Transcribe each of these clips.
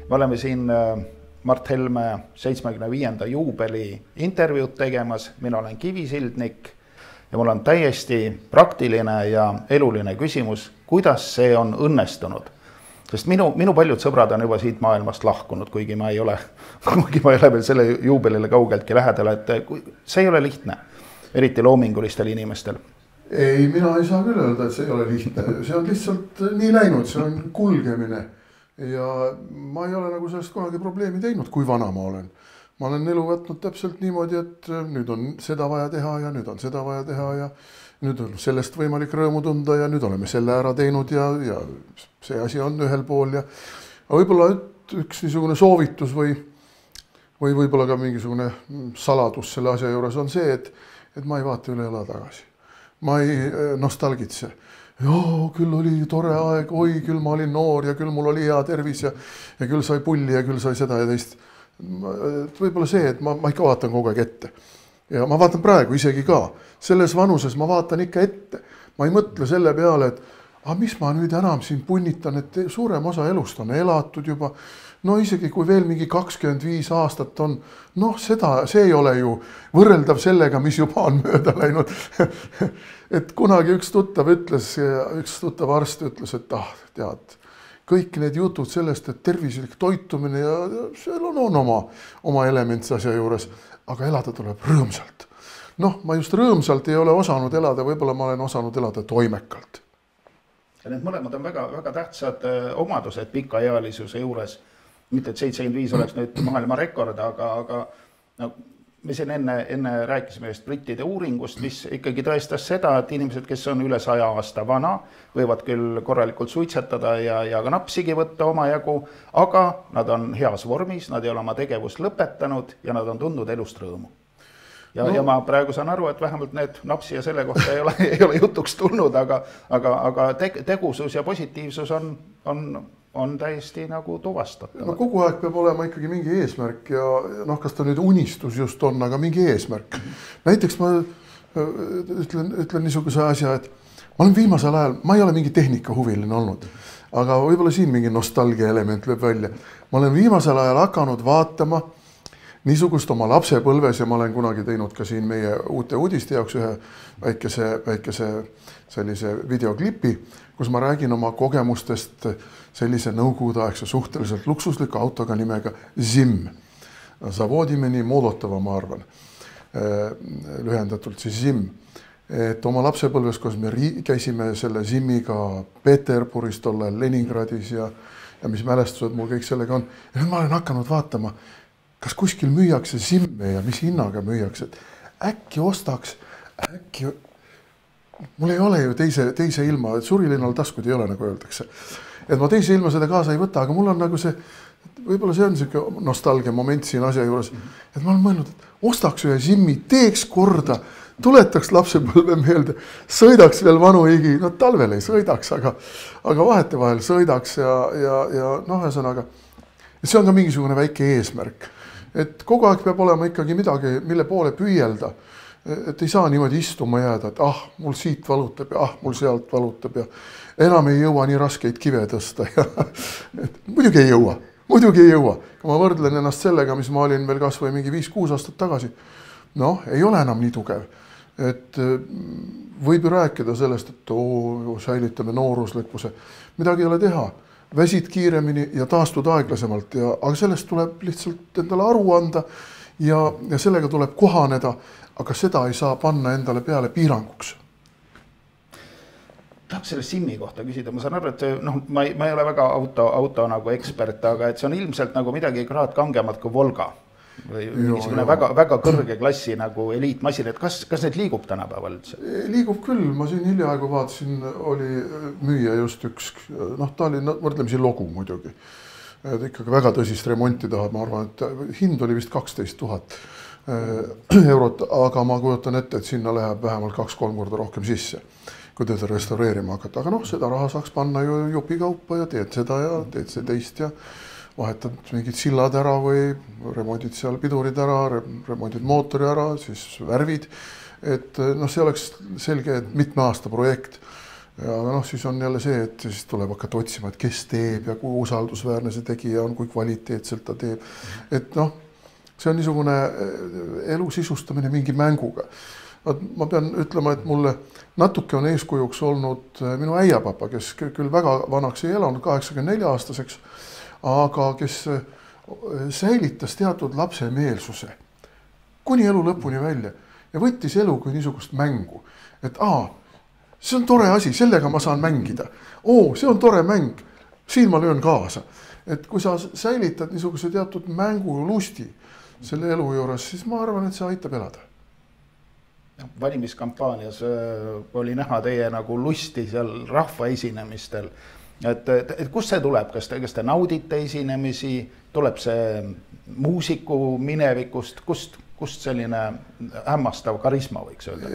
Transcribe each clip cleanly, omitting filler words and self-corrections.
Me oleme siin Mart Helme 75. juubeli intervjuud tegemas, mina olen Kivisildnik ja mul on täiesti praktiline ja eluline küsimus, kuidas see on õnnestunud. Sest minu paljud sõbrad on juba siit maailmast lahkunud, kuigi ma ei ole veel selle juubelile kaugeltki lähedal, et see ei ole lihtne, eriti loomingulistel inimestel. Ei, mina ei saa küll öelda, et see ei ole lihtne. See on lihtsalt nii läinud, see on kulgemine. Ja ma ei ole nagu sellest kunagi probleemi teinud, kui vana ma olen. Ma olen elu võtnud täpselt niimoodi, et nüüd on seda vaja teha ja nüüd on seda vaja teha ja nüüd on sellest võimalik rõõmu tunda ja nüüd oleme selle ära teinud ja see asi on ühel pool. Ja võib-olla üks niisugune soovitus või võib-olla ka mingisugune saladus selle asja juures on see, et ma ei vaata üle ela tagasi. Ma ei nostalgitse. Joo, küll oli tore aeg, oi, küll ma olin noor ja küll mul oli hea tervis ja küll sai pulli ja küll sai seda ja teist. Võib-olla see, et ma ikka vaatan kogu aeg ette. Ja ma vaatan praegu isegi ka. Selles vanuses ma vaatan ikka ette. Ma ei mõtle selle peale, et mis ma nüüd enam siin punnitan, et suurem osa elust on elatud juba. No isegi kui veel mingi 25 aastat on, see ei ole ju võrreldav sellega, mis juba on mööda läinud. Et kunagi üks tuttav arst ütles, et tead, kõik need jutud sellest, et tervislik toitumine ja seal on oma elements asja juures, aga elada tuleb rõõmsalt. Ma just rõõmsalt ei ole osanud elada, võib-olla ma olen osanud elada toimekalt. Ja need mõlemad on väga tähtsad omadused pikaealisuse juures. Mitte, et 75 oleks nüüd maailma rekord, aga me siin enne rääkisime just brittide uuringust, mis ikkagi tõestas seda, et inimesed, kes on üle 100 aasta vana, võivad küll korralikult suitsetada ja ka napsigi võtta oma jagu, aga nad on heas vormis, nad ei ole oma tegevust lõpetanud ja nad on tundnud elust rõõmu. Ja ma praegu saan aru, et vähemalt need napsi ja selle kohta ei ole jutuks tulnud, aga tegusus ja positiivsus on täiesti nagu tuvastatav. Kogu aeg peab olema ikkagi mingi eesmärk ja kas ta nüüd unistus just on, aga mingi eesmärk. Näiteks ma ütlen niisuguse asja, et ma olen viimasel ajal, ma ei ole mingi tehnikahuviline olnud, aga võib-olla siin mingi nostalgia element lööb välja. Ma olen viimasel ajal hakanud vaatama niisugust oma lapsepõlves ja ma olen kunagi teinud ka siin meie uute uudiste jaoks ühe väikese sellise videoklipi, kus ma räägin oma kogemustest sellise nõukogudeaegse suhteliselt luksusliku autoga nimega ZIM. Zavodimeni Molotova, ma arvan, lühendatult siis ZIM. Et oma lapsepõlves, kus me käisime selle ZIM-iga Peterburis, tolle Leningradis ja mis mälestused mul kõik sellega on. Ja nüüd ma olen hakanud vaatama, kas kuskil müüakse ZIM-e ja mis hinnaga müüakse. Äkki ostaks, mul ei ole ju teise ilma, surilinnal taskud ei ole, nagu öeldakse. Et ma teise ilma seda kaasa ei võta, aga mul on nagu see, võib-olla see on selline nostalgia moment siin asja juures, et ma olen mõelnud, et ostaks ühe ZIM-i, teeks korda, tuletaks lapsepõlve meelde, sõidaks veel vanu higi, talvel ei sõidaks, aga vahetevahel sõidaks ja ühesõnaga, see on ka mingisugune väike eesmärk. Et kogu aeg peab olema ikkagi midagi, mille poole püüelda. Et ei saa niimoodi istuma jääda, et mul siit valutab ja mul sealt valutab ja enam ei jõua nii raskeid kive tõsta. Muidugi ei jõua. Kui ma võrdlen ennast sellega, mis ma olin veel kas või mingi 5-6 aastat tagasi, ei ole enam nii tugev. Et võib ju rääkida sellest, et säilitame nooruslikkuse. Midagi ei ole teha. Väsid kiiremini ja taastud aeglasemalt, aga sellest tuleb lihtsalt endale aru anda ja sellega tuleb kohaneda, aga seda ei saa panna endale peale piiranguks. Tahaks selle ZIM-i kohta küsida. Ma saan aru, et ma ei ole väga auto nagu ekspert, aga et see on ilmselt nagu midagi kraad kangemat kui Volga. Või mingisugune väga kõrge klassi nagu eliitmasin, et kas need liigub tänapäeval üldse? Liigub küll, ma siin hiljaaegu vaatasin, oli müüa just üks, ta oli võrdlemisi logu muidugi. Ikkagi väga tõsist remonti tahab, ma arvan, et hind oli vist 12 000 eurot, aga ma kujutan ette, et sinna läheb vähemalt 2-3 korda rohkem sisse, kui teda restaureerima hakata. Aga seda raha saaks panna ju jupi kaupa ja teed seda ja teed see teist ja vahetad mingid sillad ära või remondid seal pidurid ära, remondid mootori ära, siis värvid. Et see oleks selge, et mitme aasta projekt. ja noh, siis on jälle see, et siis tuleb hakata otsima, et kes teeb ja kui usaldusväärne see tegija on, kui kvaliteetselt ta teeb. Et noh, see on niisugune elu sisustamine mingi mänguga. Ma pean ütlema, et mulle natuke on eeskujuks olnud minu äiapapa, kes küll väga vanaks ei elanud, 84-aastaseks, aga kes säilitas teatud lapsemeelsuse kuni elu lõpuni välja ja võttis elu kui niisugust mängu. Et see on tore asi, sellega ma saan mängida. See on tore mäng, siin ma löön kaasa. Et kui sa säilitad niisuguse teatud mängulusti selle elu juures, siis ma arvan, et see aitab elada. Valimiskampaanias oli näha teie nagu lusti seal rahva esinemistel. Et kust see tuleb? Kas te naudite esinemisi? Tuleb see muusiku minevikust? Kust selline hämmastav karisma võiks öelda?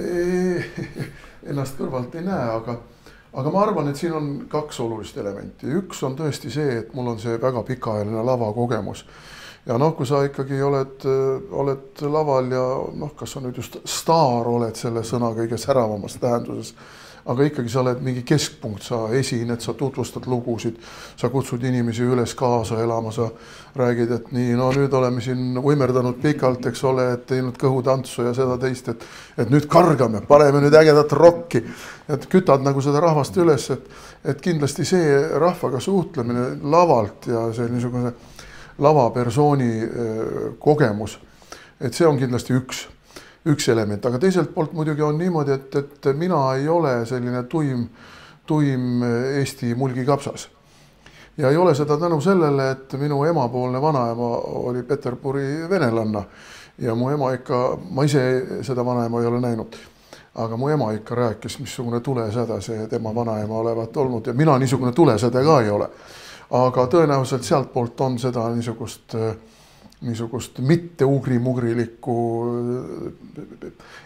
Ennast kõrvalt ei näe, aga ma arvan, et siin on kaks olulist elementi. Üks on tõesti see, et mul on see väga pikaajaline lavakogemus. Ja noh, kui sa ikkagi oled laval ja noh, kas sa nüüd just staar oled selle sõna kõige säravamas tähenduses, aga ikkagi sa oled mingi keskpunkt, sa esined, sa tutvustad lugusid, sa kutsud inimesi üles kaasa elama, sa räägid, et nii, no nüüd oleme siin võimerdanud pikalt, eks ole, et teinud kõhutantsu ja seda teist, et nüüd kargame, paneme nüüd ägedat rokki, et kütad nagu seda rahvast üles, et kindlasti see rahvaga suhtlemine lavalt ja see niisugune lavapersooni kogemus, et see on kindlasti üks element, aga teiselt poolt muidugi on niimoodi, et mina ei ole selline tuim Eesti mulgikapsas. Ja ei ole seda tänu sellele, et minu emapoolne vanaema oli Peterburi venelanna ja mu ema ikka, ma ise seda vanaema ei ole näinud, aga mu ema ikka rääkis, missugune tulesäde see tema vanaema olevat olnud ja mina niisugune tulesäde ka ei ole. Aga tõenäoliselt sealt poolt on seda niisugust mitte ugri-mugrilikku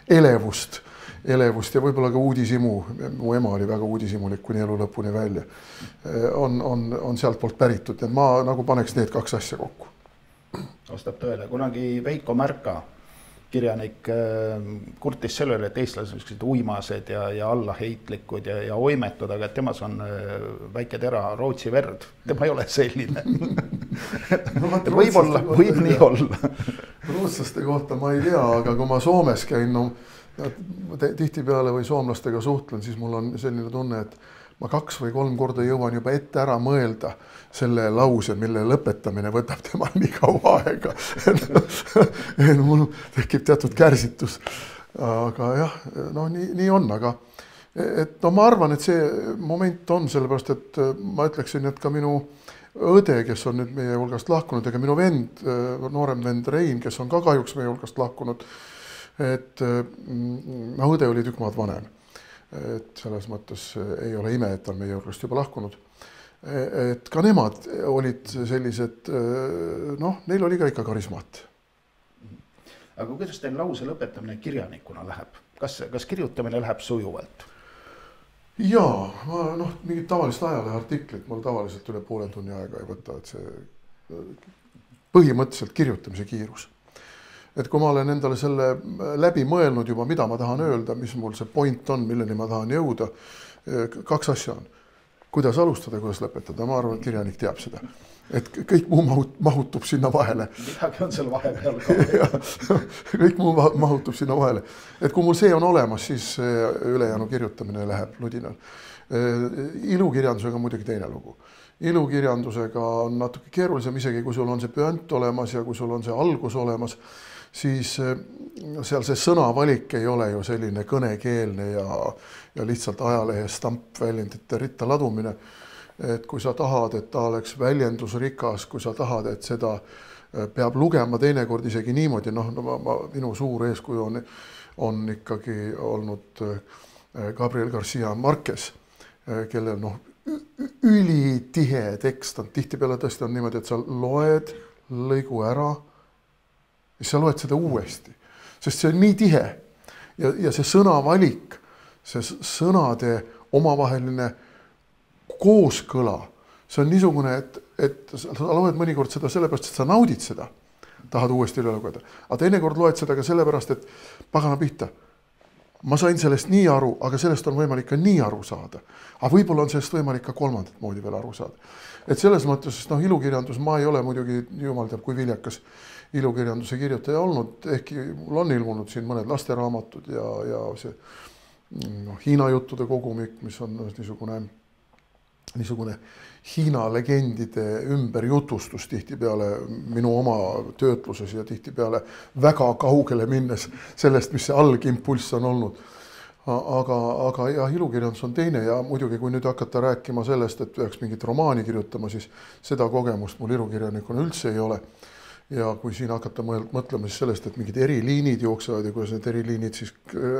elevust ja võib-olla ka uudisimu. Mu ema oli väga uudisimulik kuni elu lõpuni välja. On sealt poolt päritud ja ma nagu paneks need kaks asja kokku. Vastab tõele. Kunagi Veiko Märka, kirjanik, kurtis sellele, et eestlased on uimased ja allaheitlikud ja oimetud, aga temas on väike tera Rootsi verd. Tema ei ole selline. Võib nii olla. Rootslaste kohta ma ei tea, aga kui ma Soomes käin, tihtipeale või soomlastega suhtlen, siis mul on selline tunne, et ma 2 või 3 korda jõuan juba ette ära mõelda selle lause, mille lõpetamine võtab temal nii kaua aega. Mul tekib teatud kärsitus. Aga jah, no nii on, aga ma arvan, et see moment on sellepärast, et ma ütleksin, et ka minu õde, kes on nüüd meie hulgast lahkunud, ega minu vend, noorem vend Rein, kes on ka kahjuks meie hulgast lahkunud, et õde oli tükk maad vanem. Et selles mõttes ei ole ime, et on meie hulgast juba lahkunud. Et ka nemad olid sellised, noh, neil oli ka ikka karismat. Aga kuidas teil lause lõpetamine kirjanikuna läheb? Kas kirjutamine läheb sujuvalt? Jaa, noh, mingid tavalist ajaleheartiklit mul tavaliselt üle poole tunni aega ei võta, et see põhimõtteliselt kirjutamise kiirus. Et kui ma olen endale selle läbi mõelnud juba, mida ma tahan öelda, mis mul see point on, milleni ma tahan jõuda, 2 asja on. Kuidas alustada, kuidas lõpetada? Ma arvan, et kirjanik teab seda. Et kõik muu mahutub sinna vahele. Midagi on seal vahepeal ka. Kõik muu mahutub sinna vahele. Et kui mul see on olemas, siis ülejäänu kirjutamine läheb ludinal. Ilukirjandusega muidugi teine lugu. Ilukirjandusega on natuke keerulisem, isegi kui sul on see püant olemas ja kui sul on see algus olemas, siis seal see sõnavalik ei ole ju selline kõnekeelne ja lihtsalt ajalehe stampväljendite ritta ladumine. Et kui sa tahad, et ta oleks väljendusrikas, kui sa tahad, et seda peab lugema teinekord isegi niimoodi, minu suur eeskuju on ikkagi olnud Gabriel Garcia Marquez, kellel ülitihe tekst on, tihtipeale tõesti on niimoodi, et sa loed lõigu ära ja sa loed seda uuesti, sest see on nii tihe ja see sõnavalik, see sõnade omavaheline kooskõla, see on niisugune, et sa loed mõnikord seda sellepärast, et sa naudid seda, tahad uuesti üle lugeda, aga teinekord loed seda ka sellepärast, et pagana pihta, ma sain sellest nii aru, aga sellest on võimalik ka nii aru saada. Aga võib-olla on sellest võimalik ka kolmandat moodi veel aru saada. Et selles mõttes, noh, ilukirjandus, ma ei ole muidugi, jumal teab, kui viljakas ilukirjanduse kirjutaja olnud, ehkki mul on ilmunud siin mõned lasteraamatud ja see Hiina juttude kogumik, mis on niisugune Hiina legendide ümberjutustus tihtipeale minu oma töötluses ja tihtipeale väga kaugele minnes sellest, mis see algimpulss on olnud. Aga ja ilukirjandus on teine ja muidugi, kui nüüd hakata rääkima sellest, et peaks mingit romaani kirjutama, siis seda kogemust mul ilukirjanikuna üldse ei ole. Ja kui siin hakata mõtlema siis sellest, et mingid eriliinid jooksevad ja kuidas need eriliinid siis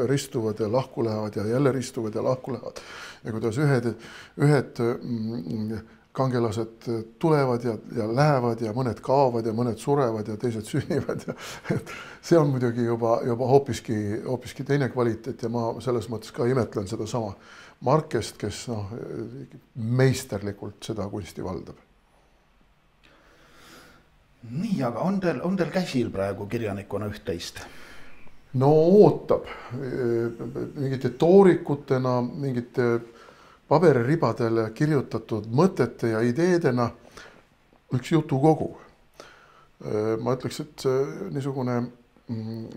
ristuvad ja lahku lähevad ja jälle ristuvad ja lahku lähevad ja kuidas ühed kangelased tulevad ja lähevad ja mõned kaovad ja mõned surevad ja teised sünnivad ja see on muidugi juba hoopiski teine kvaliteet ja ma selles mõttes ka imetlen seda sama Markest, kes meisterlikult seda kunsti valdab. Nii, aga on teil käsil praegu kirjanikuna üht-teist? No ootab. Mingite toorikutena, mingite paberiribadele kirjutatud mõtete ja ideedena üks jutukogu. Ma ütleks, et niisugune,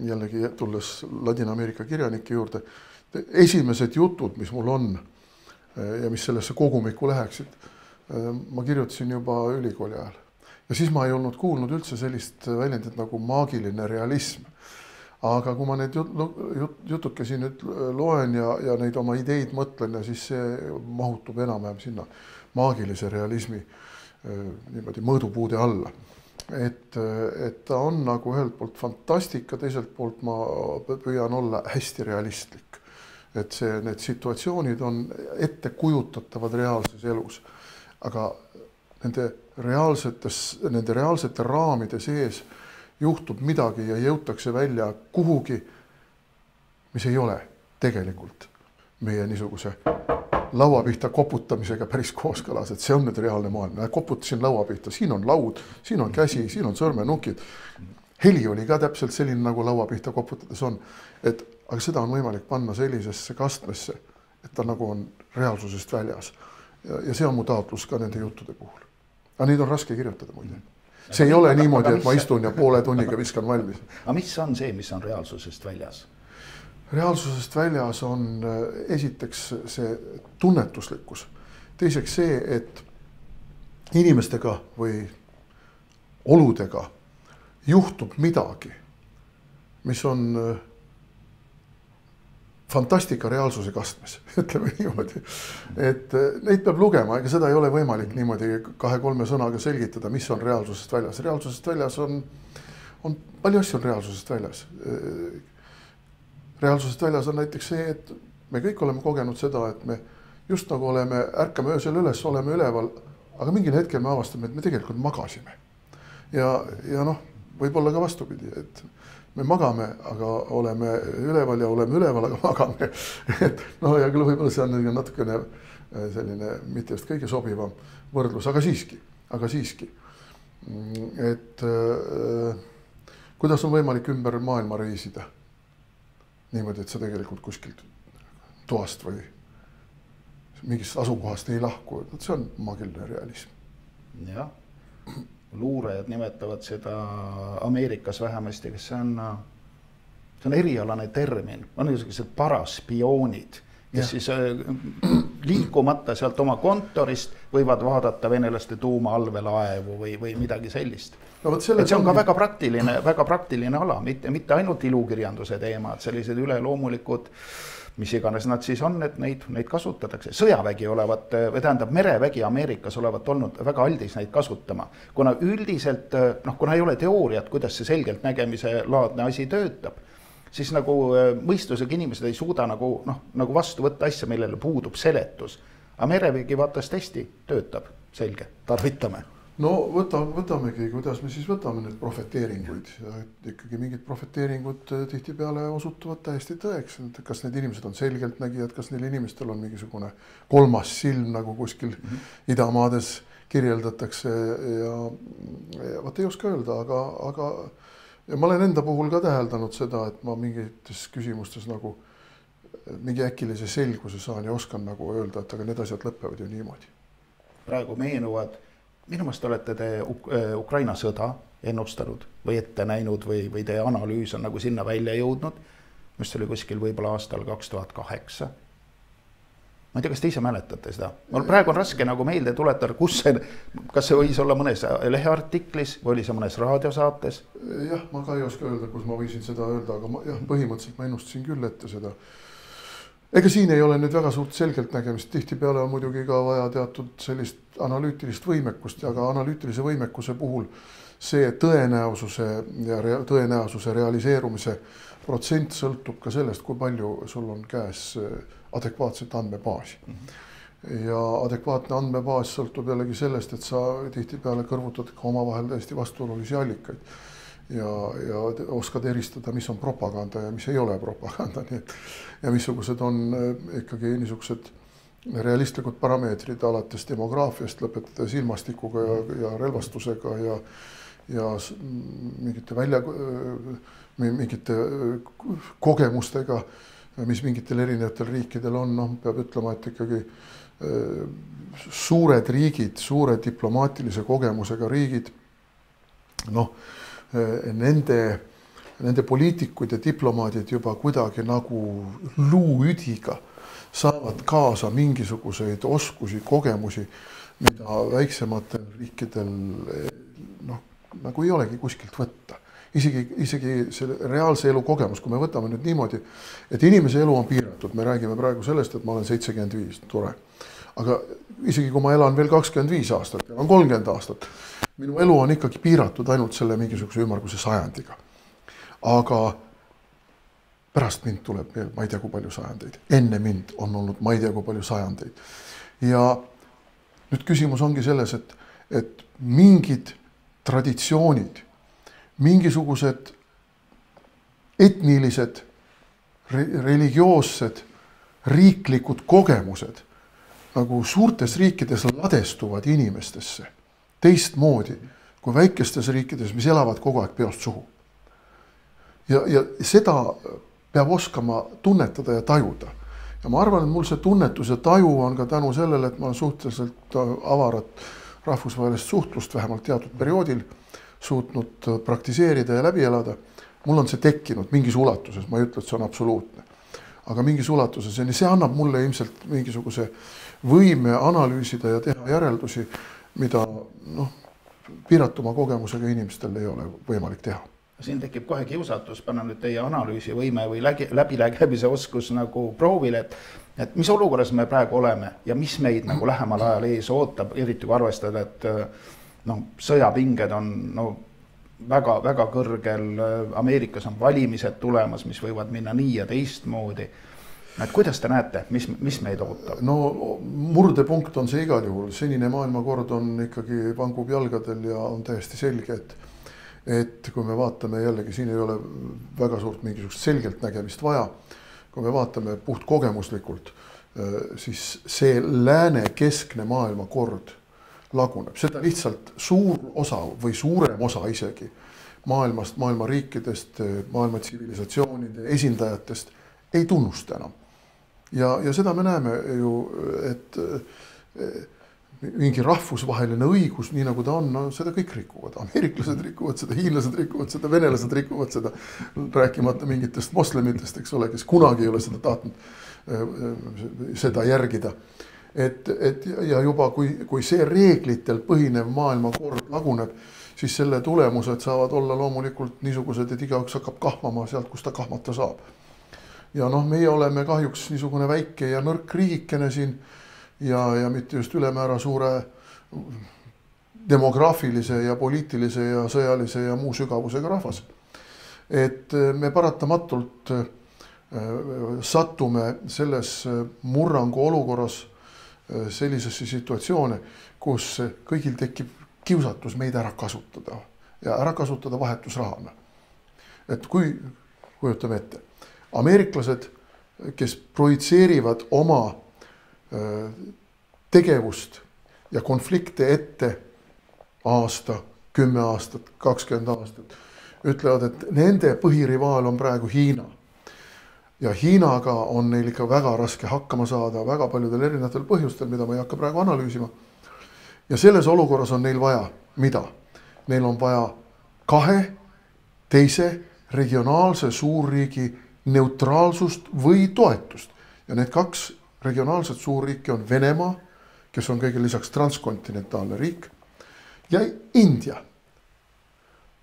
jällegi tulles Ladina-Ameerika kirjanike juurde, esimesed jutud, mis mul on ja mis sellesse kogumikku läheksid, ma kirjutasin juba ülikooli ajal. Ja siis ma ei olnud kuulnud üldse sellist väljendit nagu maagiline realism. Aga kui ma neid jutukesi nüüd loen ja neid oma ideid mõtlen, ja siis see mahutub enam-vähem sinna maagilise realismi niimoodi mõõdupuude alla. Et ta on nagu ühelt poolt fantastika, teiselt poolt ma püüan olla hästi realistlik. Et need situatsioonid on ette kujutatavad reaalses elus. Aga nende reaalsete raamide sees juhtub midagi ja jõutakse välja kuhugi, mis ei ole tegelikult meie niisuguse lauapihta koputamisega päris kooskõlas, et see on nüüd reaalne maailm. Koputasin lauapihta, siin on laud, siin on käsi, siin on sõrmenukid. Heli oli ka täpselt selline, nagu lauapihta koputades on. Aga seda on võimalik panna sellisesse kastmesse, et ta nagu on reaalsusest väljas. Ja see on mu taotlus ka nende juttude puhul. Aga neid on raske kirjutada muide. See ei ole niimoodi, et ma istun ja poole tunniga viskan valmis. Aga mis on see, mis on reaalsusest väljas? Reaalsusest väljas on esiteks see tunnetuslikkus. Teiseks see, et inimestega või oludega juhtub midagi, mis on fantastika reaalsuse kastmes, ütleme niimoodi. Et neid peab lugema, ega seda ei ole võimalik niimoodi 2-3 sõnaga selgitada, mis on reaalsusest väljas. Reaalsusest väljas on palju asju on reaalsusest väljas. Reaalsusest väljas on näiteks see, et me kõik oleme kogenud seda, et me just nagu ärkame öösel üles, oleme üleval, aga mingil hetkel me avastame, et me tegelikult magasime. Ja võib-olla ka vastupidi, et me magame, aga oleme üleval ja oleme üleval, aga magame. Ja küll võib-olla see on natukene selline mitte just kõige sobivam võrdlus, aga siiski. Et kuidas on võimalik ümber maailma reisida? Niimoodi, et sa tegelikult kuskilt toast või mingist asukohast ei lahku. See on maagiline realism. Jah. Luurajad nimetavad seda Ameerikas vähemasti, kes see on erialane termin. On niisugused paraspioonid, kes siis liikumata sealt oma kontorist võivad vaadata venelaste tuumaallvelaevu või midagi sellist. See on ka väga praktiline ala, mitte ainult ilukirjanduse teemad, sellised üleloomulikud, mis iganes nad siis on, et neid kasutatakse. Sõjavägi merevägi Ameerikas olevat olnud väga aldis neid kasutama, kuna üldiselt, kuna ei ole teooriat, kuidas see selgelt nägemise laadne asi töötab, siis nagu mõistusega inimesed ei suuda nagu vastu võtta asja, millele puudub seletus. Aga merevägi vaatas testi, töötab, selge, tarvitame. No võtamegi, kuidas me siis võtame need profeteeringuid. Ikkagi mingid profeteeringud tihtipeale osutuvad täiesti tõeks. Kas need inimesed on selgelt nägijad, kas neil inimestel on mingisugune kolmas silm, nagu kuskil idamaades kirjeldatakse. Ja vaat ei oska öelda, aga ja ma olen enda puhul ka täheldanud seda, et ma mingites küsimustes nagu mingi äkilise selguse saan ja oskan nagu öelda, et aga need asjad lõpevad ju niimoodi. Praegu meenuvad, minu meelest olete te Ukraina sõda ennustanud või ette näinud või teie analüüs on nagu sinna välja jõudnud, mis oli kuskil võib-olla aastal 2008. Ma ei tea, kas te ise mäletate seda? Mul praegu on raske nagu meelde tuletada, kas see võis olla mõnes leheartiklis või oli see mõnes raadiosaates? Jah, ma ka ei oska öelda, kus ma võisin seda öelda, aga põhimõtteliselt ma ennustasin küll ette seda. Ega siin ei ole nüüd väga suurt selgelt nägemist, tihtipeale on muidugi ka vaja teatud sellist analüütilist võimekust, aga analüütilise võimekuse puhul see tõenäosuse realiseerumise protsent sõltub ka sellest, kui palju sul on käes adekvaatset andmebaasi. Ja adekvaatne andmebaas sõltub jällegi sellest, et sa tihtipeale kõrvutad ka omavahel täiesti vastuolulisi allikaid ja oskad eristada, mis on propaganda ja mis ei ole propaganda. Ja missugused on ikkagi niisugused realistlikud parameetrid alates demograafiast, lõpetades ilmastikuga ja relvastusega ja mingite kogemustega, mis mingitel erinevatel riikidel on, peab ütlema, et ikkagi suured riigid, suure diplomaatilise kogemusega riigid, nende poliitikud ja diplomaadid juba kuidagi nagu luuüdiga saavad kaasa mingisuguseid oskusi, kogemusi, mida väiksematel riikidel nagu ei olegi kuskilt võtta. Isegi see reaalse elu kogemus, kui me võtame nüüd niimoodi, et inimese elu on piiratud, me räägime praegu sellest, et ma olen 75, tore. Aga isegi kui ma elan veel 25 aastat, elan 30 aastat, minu elu on ikkagi piiratud ainult selle mingisuguse ümmarguse sajandiga. Aga pärast mind tuleb veel, ma ei tea, kui palju sajandeid. Enne mind on olnud, ma ei tea, kui palju sajandeid. Ja nüüd küsimus ongi selles, et mingid traditsioonid, mingisugused etnilised, religioossed, riiklikud kogemused nagu suurtes riikides ladestuvad inimestesse teistmoodi kui väikestes riikides, mis elavad kogu aeg peost suhu. Ja seda peab oskama tunnetada ja tajuda. Ja ma arvan, et mul see tunnetus ja taju on ka tänu sellele, et ma olen suhteliselt avarat rahvusvahelist suhtlust vähemalt teatud perioodil suutnud praktiseerida ja läbi elada. Mul on see tekkinud mingis ulatuses, ma ei ütle, et see on absoluutne. Aga mingis ulatuses ja see annab mulle ilmselt mingisuguse võime analüüsida ja teha järeldusi, mida piiratuma kogemusega inimestel ei ole võimalik teha. Siin tekib kohe kiusatus panna nüüd teie analüüsivõime või läbilägemise oskus nagu proovile, et mis olukorras me praegu oleme ja mis meid nagu lähemal ajal ees ootab, eriti kui arvestada, et sõjapinged on väga kõrgel, Ameerikas on valimised tulemas, mis võivad minna nii ja teistmoodi. Et kuidas te näete, mis meid ootab? Murdepunkt on see igal juhul. Senine maailmakord on ikkagi vangub jalgadel ja on täiesti selge, et kui me vaatame jällegi, siin ei ole väga suurt mingisugust selgelt nägemist vaja, kui me vaatame puht kogemuslikult, siis see lääne keskne maailmakord laguneb. Seda lihtsalt suur osa või suurem osa isegi maailmast, maailma riikidest, maailma tsivilisatsioonide esindajatest ei tunnusta enam. Ja seda me näeme ju, et mingi rahvusvaheline õigus, nii nagu ta on, seda kõik rikuvad. Ameeriklased rikuvad seda, hiinlased rikuvad seda, venelased rikuvad seda, rääkimata mingitest moslemitest, eks ole, kes kunagi ei ole seda tahtnud seda järgida. Ja juba kui see reeglitel põhinev maailmakord laguneb, siis selle tulemused saavad olla loomulikult niisugused, et igaüks hakkab kahmama sealt, kus ta kahmata saab. Ja meie oleme kahjuks niisugune väike ja nõrk riigikene siin ja mitte just ülemäära suure demograafilise ja poliitilise ja sõjalise ja muu sügavusega rahvas. Et me paratamatult sattume selles murrangu olukorras sellisesse situatsioone, kus kõigil tekib kiusatus meid ära kasutada ja ära kasutada vahetusrahana. Et kui kujutame ette, ameeriklased, kes projitseerivad oma tegevust ja konflikte ette aasta, 10 aastat, 20 aastat, ütlevad, et nende põhirivaal on praegu Hiina. ja Hiinaga on neil ikka väga raske hakkama saada väga paljudel erinevatel põhjustel, mida ma ei hakka praegu analüüsima. Ja selles olukorras on neil vaja, mida? Neil on vaja kahe teise regionaalse suurriigi neutraalsust või toetust. Ja need kaks regionaalset suurriiki on Venemaa, kes on kõige lisaks transkontinentaalne riik, ja India.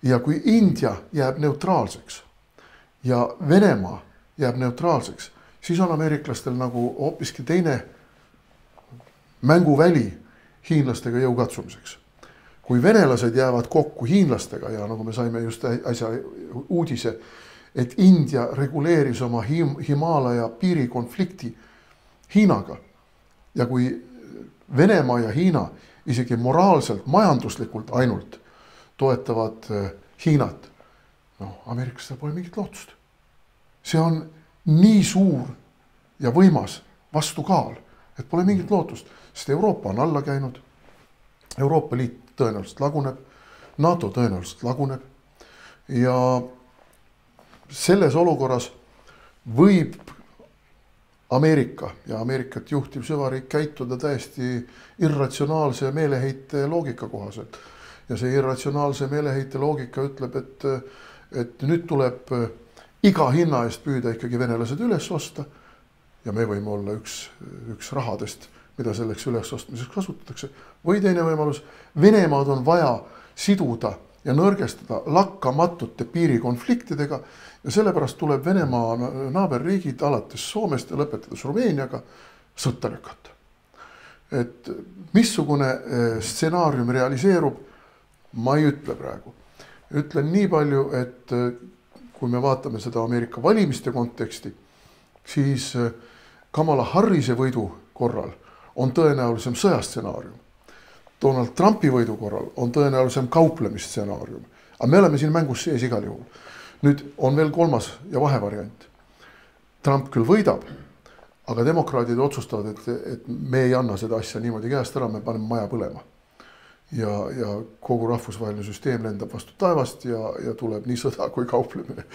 Ja kui India jääb neutraalseks ja Venemaa jääb neutraalseks, siis on ameeriklastel nagu hoopiski teine mänguväli hiinlastega jõu katsumiseks. Kui venelased jäävad kokku hiinlastega ja nagu me saime just äsja uudise, et India reguleeris oma Himaalaja piirikonflikti Hiinaga ja kui Venemaa ja Hiina isegi moraalselt, majanduslikult ainult toetavad Hiinat, ameeriklastel pole mingit lootust. See on nii suur ja võimas vastukaal, et pole mingit lootust, sest Euroopa on alla käinud, Euroopa Liit tõenäoliselt laguneb, NATO tõenäoliselt laguneb ja selles olukorras võib Ameerika ja Ameerikat juhtiv süvariik käituda täiesti irratsionaalse meeleheite loogika kohaselt. Ja see irratsionaalse meeleheite loogika ütleb, et nüüd tuleb iga hinna eest püüda ikkagi venelased üles osta ja me võime olla üks rahadest, mida selleks ülesostmiseks kasutatakse. Või teine võimalus, Venemaad on vaja siduda ja nõrgestada lakkamatute piirikonfliktidega ja sellepärast tuleb Venemaa naaberriigid alates Soomest ja lõpetades Rumeeniaga sõtta lükata. Et missugune stsenaarium realiseerub, ma ei ütle praegu. Ütlen nii palju, et kui me vaatame seda Ameerika valimiste konteksti, siis Kamala Harrise võidu korral on tõenäolisem sõjastsenaarium. Donald Trumpi võidu korral on tõenäolisem kauplemistsenaarium. Aga me oleme siin mängus sees igal juhul. Nüüd on veel kolmas ja vahevariant. Trump küll võidab, aga demokraadid otsustavad, et me ei anna seda asja niimoodi käest ära, me paneme maja põlema. Ja kogu rahvusvaheline süsteem lendab vastu taevast ja tuleb nii sõda kui kauplemine.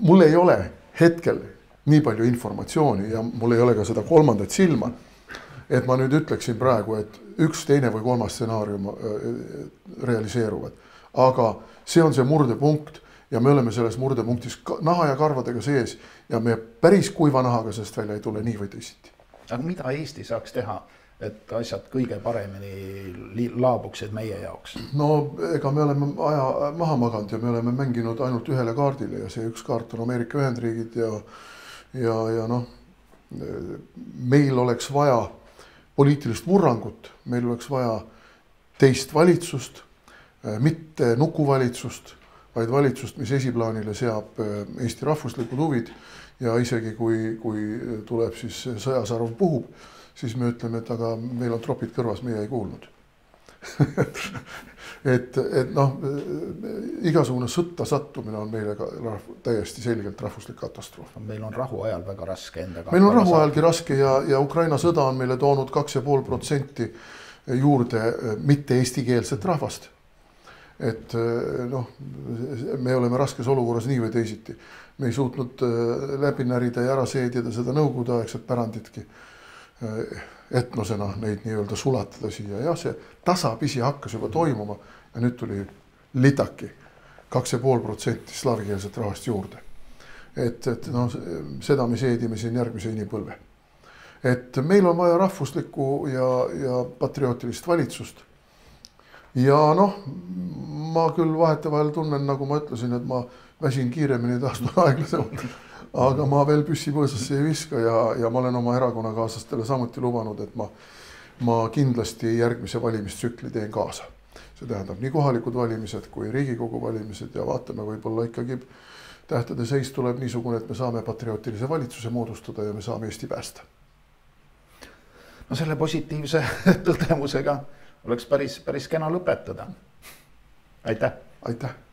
Mul ei ole hetkel nii palju informatsiooni ja mul ei ole ka seda kolmandat silma, et ma nüüd ütleksin praegu, et üks, teine või kolmas stsenaarium realiseeruvad. Aga see on see murdepunkt ja me oleme selles murdepunktis naha ja karvadega sees ja me päris kuiva nahaga sellest välja ei tule nii või teisiti. Aga mida Eesti saaks teha, et asjad kõige paremini laabuksid meie jaoks? No ega me oleme aja maha maganud ja me oleme mänginud ainult ühele kaardile ja see üks kaart on Ameerika Ühendriigid ja noh, meil oleks vaja poliitilist murrangut, meil oleks vaja teist valitsust, mitte nukuvalitsust, vaid valitsust, mis esiplaanile seab Eesti rahvuslikud huvid ja isegi kui tuleb siis sõjasarv puhub, siis me ütleme, et aga meil on tropid kõrvas, meie ei kuulnud. et noh, igasugune sõtta sattumine on meile ka täiesti selgelt rahvuslik katastroof. Meil on rahu ajal väga raske endaga. Meil on rahu ajalgi raske ja Ukraina sõda on meile toonud 2,5% juurde mitte eestikeelset rahvast. Et noh, me oleme raskes olukorras nii või teisiti. Me ei suutnud läbi närida ja ära seedida seda nõukogude aegset päranditki etnosena neid nii-öelda sulatada siia. Ja see tasapisi hakkas juba toimuma ja nüüd tuli litaki 2,5% slaavikeelset rahvast juurde. Et no, seda me seedime siin järgmise inimpõlve. Et meil on vaja rahvuslikku ja patriootilist valitsust. Ja noh, ma küll vahetevahel tunnen, nagu ma ütlesin, et ma väsin kiiremini taastun aeglasemalt. Aga ma veel püssi põõsasse ei viska ja ma olen oma erakonnakaaslastele samuti lubanud, et ma kindlasti järgmise valimistsükli teen kaasa. See tähendab nii kohalikud valimised kui Riigikogu valimised ja vaatame, võib-olla ikkagi tähtede seis tuleb niisugune, et me saame patriootilise valitsuse moodustada ja me saame Eesti päästa. No selle positiivse tõdemusega oleks päris kena lõpetada. Aitäh! Aitäh!